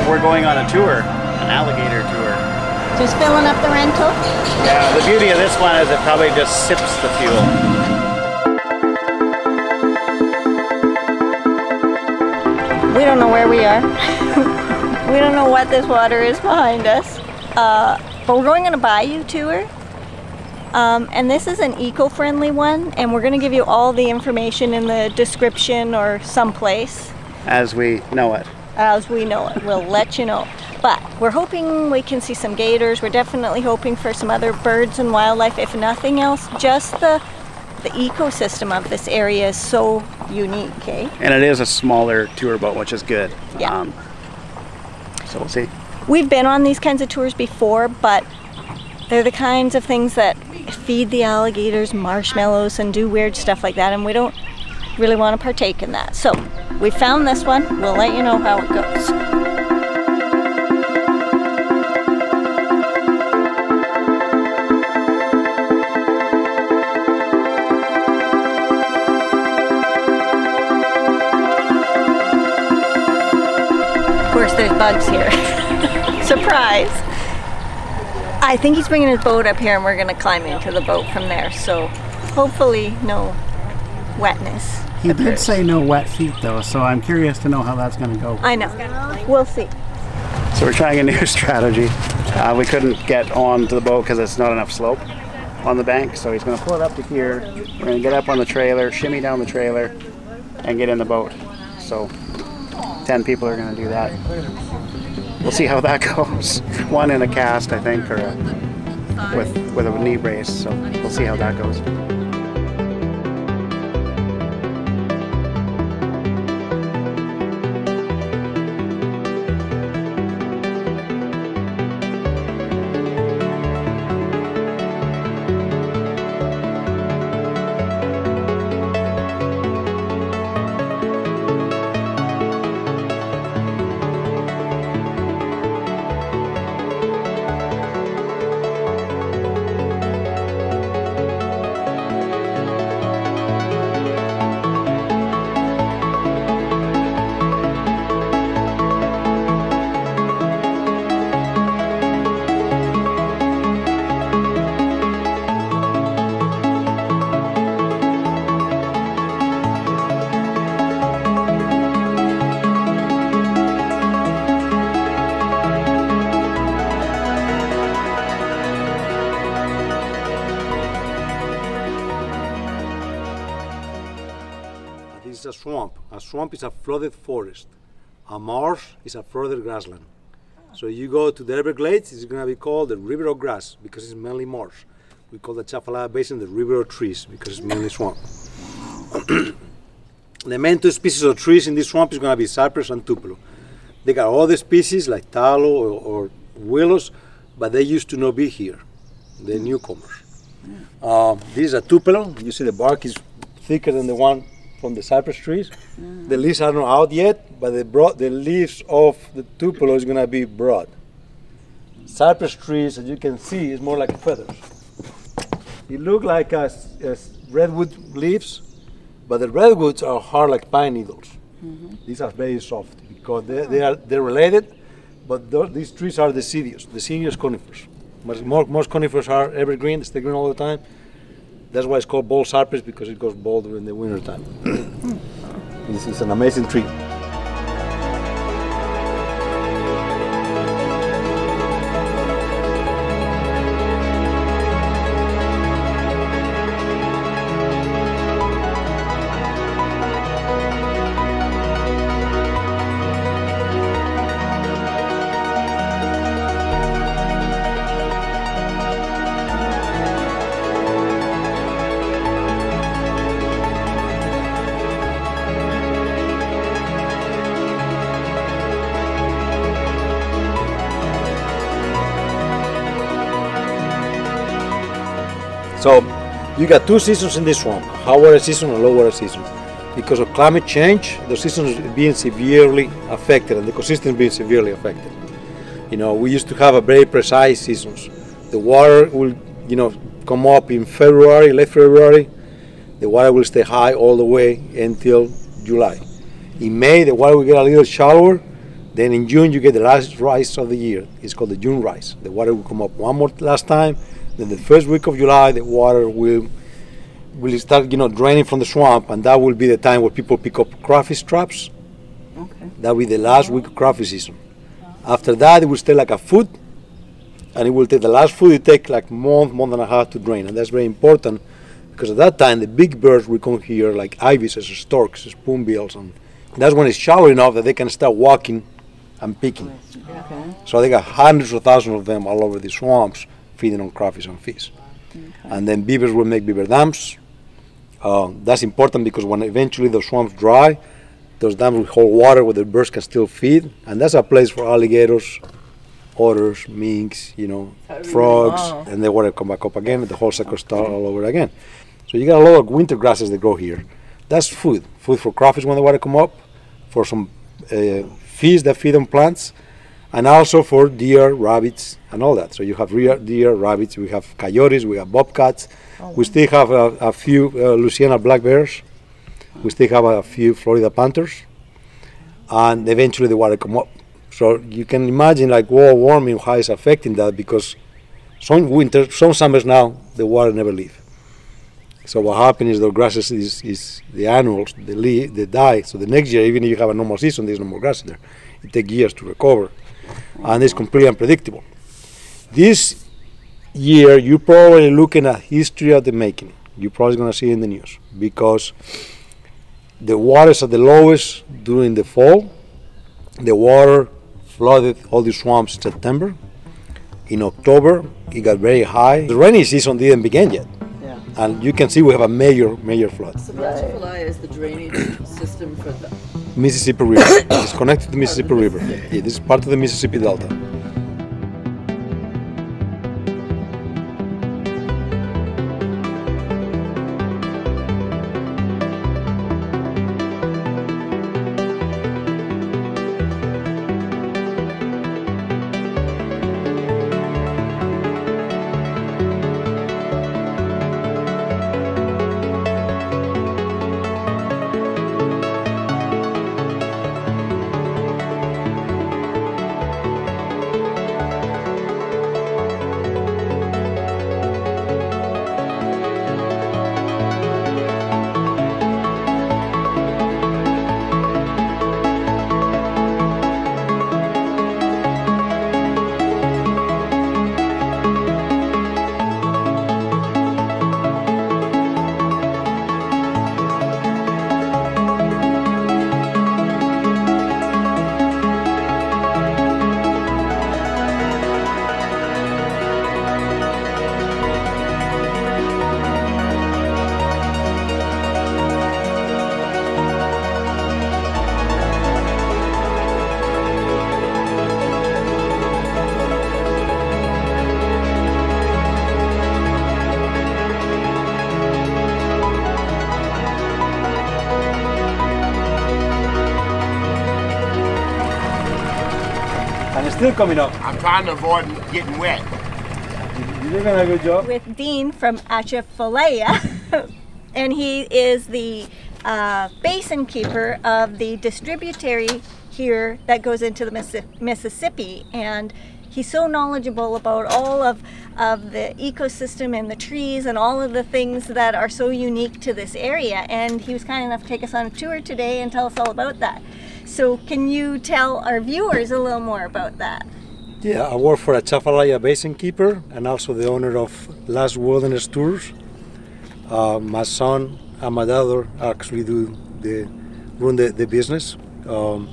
We're going on a tour, an alligator tour. Just filling up the rental? Yeah, the beauty of this one is it probably just sips the fuel. We don't know where we are. We don't know what this water is behind us. But we're going on a bayou tour. And this is an eco-friendly one, and we're going to give you all the information in the description or someplace. As we know it. As we know it. We'll let you know. But we're hoping we can see some gators. We're definitely hoping for some other birds and wildlife. If nothing else, just the ecosystem of this area is so unique, eh? And it is a smaller tour boat, which is good. Yeah. So we'll see. We've been on these kinds of tours before, but they're the kinds of things that feed the alligators marshmallows and do weird stuff like that, and we don't really want to partake in that. So we found this one. We'll let you know how it goes. Of course, there's bugs here. Surprise! I think he's bringing his boat up here and we're going to climb into the boat from there, so hopefully no wetness. He did say no wet feet though, so I'm curious to know how that's going to go. I know. We'll see. So we're trying a new strategy. We couldn't get onto the boat because it's not enough slope on the bank, so he's going to pull it up to here. We're going to get up on the trailer, shimmy down the trailer, and get in the boat. So 10 people are going to do that. We'll see how that goes. One in a cast, I think, or with a knee brace, so we'll see how that goes. This is a swamp. A swamp is a flooded forest. A marsh is a flooded grassland. So you go to the Everglades, it's going to be called the river of grass because it's mainly marsh. We call the Atchafalaya Basin the river of trees because it's mainly swamp. The main two species of trees in this swamp is going to be cypress and tupelo. They got other species like tallow or willows, but they used to not be here. They're newcomers. This is a tupelo. You see the bark is thicker than the one from the cypress trees. The leaves are not out yet, but the leaves of the tupelo is going to be broad. Cypress trees, as you can see, is more like feathers. It looks like redwood leaves, but the redwoods are hard like pine needles. These are very soft because they're related, but these trees are deciduous conifers. Most conifers are evergreen, they stay green all the time. That's why it's called bald cypress, because it goes bald in the winter time. This is an amazing tree. So you got two seasons in this swamp, high water season and low water season. Because of climate change, the seasons are being severely affected and the ecosystem is being severely affected. You know, we used to have a very precise seasons. The water will, come up in February, late February. The water will stay high all the way until July. In May, the water will get a little shallower, Then in June you get the last rise of the year. It's called the June rise. The water will come up one more last time. Then the first week of July, the water will start, draining from the swamp, and that will be the time where people pick up crawfish traps. Okay. That will be the last week of crawfish season. After that, it will stay like a foot, and it will take the last foot. It take like month and a half to drain, and that's very important because at that time the big birds will come here, like ibises, storks, spoonbills, and that's when it's shallow enough that they can start walking and picking. Okay. So they got hundreds of thousands of them all over the swamps feeding on crawfish and fish. Okay. And then beavers will make beaver dams. That's important because when eventually the swamps dry, those dams will hold water where the birds can still feed, and that's a place for alligators, otters, minks, frogs, and the water come back up again, and the whole cycle start all over again. So you got a lot of winter grasses that grow here. That's food for crawfish when the water come up, for some fish that feed on plants, and also for deer, rabbits, and all that. So you have deer, rabbits, we have coyotes, we have bobcats. We still have a few Louisiana black bears. We still have a few Florida panthers. And eventually the water come up. So you can imagine like world warming, how it's affecting that, because some summers now, the water never leaves. So what happens is the grasses is the annuals, they die. So the next year, even if you have a normal season, there's no more grass there. It takes years to recover. And it's completely unpredictable. This year, you're probably looking at history of the making. You're probably going to see it in the news because the water's at the lowest during the fall. The water flooded all the swamps in September. In October, it got very high. The rainy season didn't begin yet. Yeah. And you can see we have a major flood. So the Atchafalaya is the drainage system for the Mississippi River. It's connected to the Mississippi River. Yeah, this is part of the Mississippi Delta. And it's still coming up. I'm trying to avoid getting wet. You're doing a good job. With Dean from Atchafalaya, and he is the basin keeper of the distributary here that goes into the Mississippi, and he's so knowledgeable about all of the ecosystem and the trees and all of the things that are so unique to this area, and he was kind enough to take us on a tour today and tell us all about that. So can you tell our viewers a little more about that? Yeah, I work for Atchafalaya Basin Keeper and also the owner of Last Wilderness Tours. My son and my daughter actually run the business. And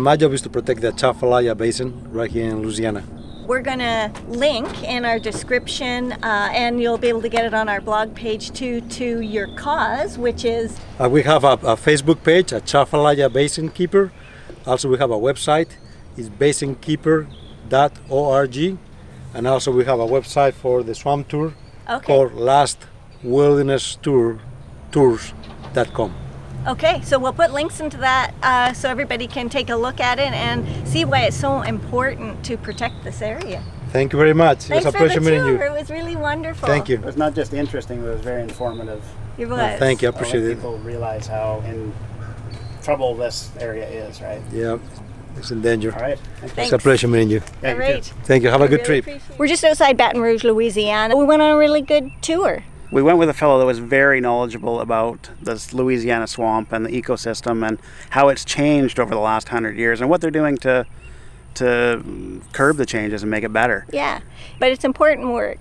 my job is to protect the Atchafalaya Basin right here in Louisiana. We're going to link in our description, and you'll be able to get it on our blog page too, to your cause, which is... we have a Facebook page, Atchafalaya Basin Keeper. Also, we have a website. It's basinkeeper.org. And also, we have a website for the swamp tour called lastwilderness.tours.com. Okay, so we'll put links into that so everybody can take a look at it and see why it's so important to protect this area. Thank you very much. Thanks it was a pleasure meeting you. It was really wonderful. Thank you. It was not just interesting, but it was very informative. It was. Thank you. I appreciate it. People realize how in trouble this area is, right? Yeah. It's in danger. All right. It's a pleasure meeting you. Yeah, you too. Great. Thank you. Have a good trip. We're just outside Baton Rouge, Louisiana. We went on a really good tour. We went with a fellow that was very knowledgeable about this Louisiana swamp and the ecosystem and how it's changed over the last 100 years and what they're doing to curb the changes and make it better. Yeah, but it's important work.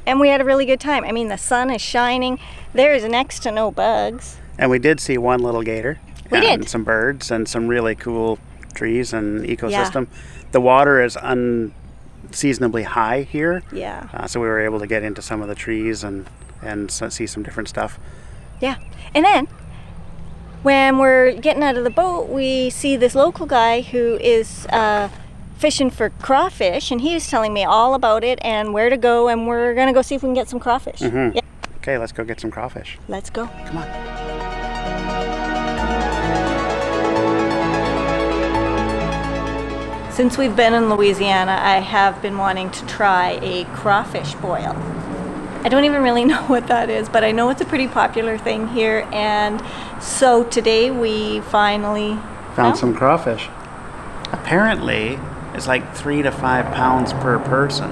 And we had a really good time. I mean, the sun is shining. There is next to no bugs. And we did see one little gator. We and did. some birds and some really cool trees and ecosystem. The water is unseasonably high here. Yeah. So we were able to get into some of the trees and see some different stuff. Yeah. And then when we're getting out of the boat, we see this local guy who is fishing for crawfish, and he was telling me all about it and where to go, and we're going to go see if we can get some crawfish. Mm-hmm. Yeah. Okay, let's go get some crawfish. Let's go. Come on. Since we've been in Louisiana, I have been wanting to try a crawfish boil. I don't even really know what that is, but I know it's a pretty popular thing here, and so today we finally Found some crawfish. Apparently, it's like 3 to 5 pounds per person.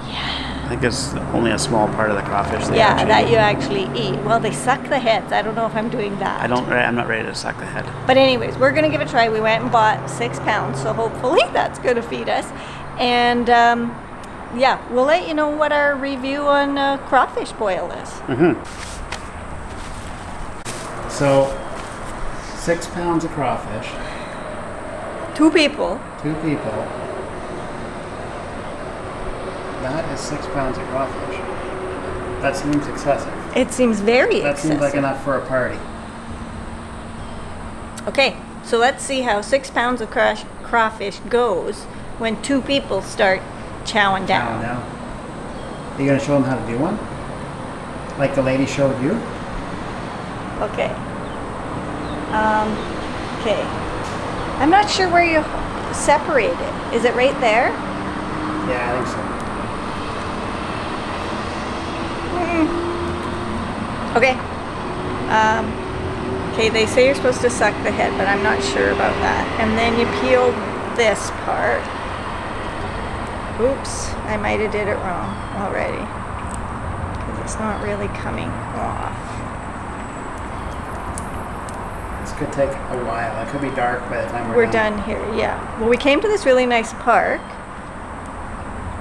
Yeah. I think it's only a small part of the crawfish they Yeah, actually that eat. you actually eat. Well, they suck the heads. I don't know if I'm doing that. I'm not ready to suck the head. But anyways, we're gonna give it a try. We went and bought 6 pounds, so hopefully that's gonna feed us. And yeah, we'll let you know what our review on crawfish boil is. So, 6 pounds of crawfish, 2 people. 2 people. That is 6 pounds of crawfish. That seems excessive. It seems very That excessive. seems like enough for a party. Okay, so let's see how 6 pounds of crawfish goes when 2 people start chowing down. Now. Are you going to show them how to do one? Like the lady showed you? Okay. Okay. I'm not sure where you separate it. Is it right there? Yeah, I think so. Okay. Okay, they say you're supposed to suck the head, but I'm not sure about that. And then you peel this part. Oops, I might have did it wrong already. Because it's not really coming off. This could take a while. It could be dark by the time We're done here, yeah. Well, we came to this really nice park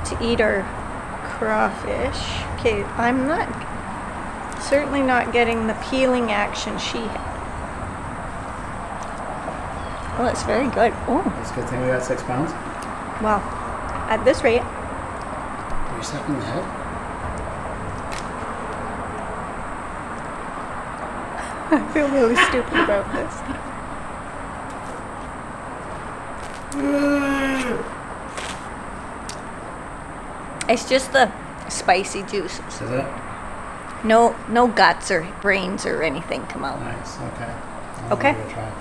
to eat our crawfish. Okay, I'm certainly not getting the peeling action she had. Oh, it's very good. Oh, It's a good thing we got 6 pounds. well, at this rate, Are you sucking the head? I feel really stupid about this. It's just the spicy juices. Is it? No guts or brains or anything come out. Nice, okay. Okay. Give it a try.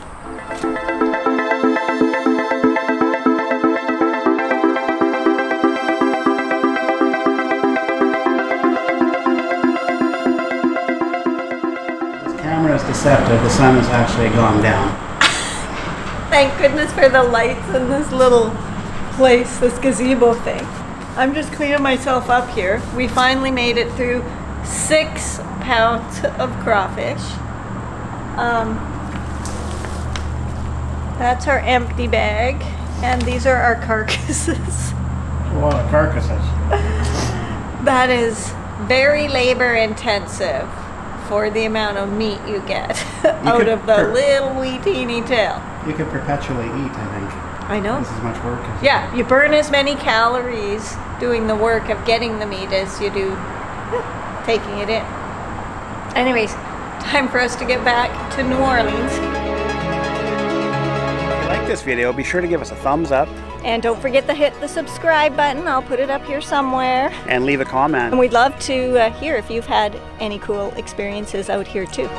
This camera is deceptive. The sun has actually gone down. Thank goodness for the lights in this little place, this gazebo thing. I'm just cleaning myself up here. We finally made it through 6 pounds of crawfish. That's our empty bag, and these are our carcasses. A lot of carcasses. That is very labor intensive for the amount of meat you get out could of the little wee teeny tail. You could perpetually eat, I think. I know. This is much work. Yeah, you burn as many calories doing the work of getting the meat as you do taking it in. Anyways, time for us to get back to New Orleans. If you like this video, be sure to give us a thumbs up And don't forget to hit the subscribe button. I'll put it up here somewhere. and leave a comment. And we'd love to hear if you've had any cool experiences out here too.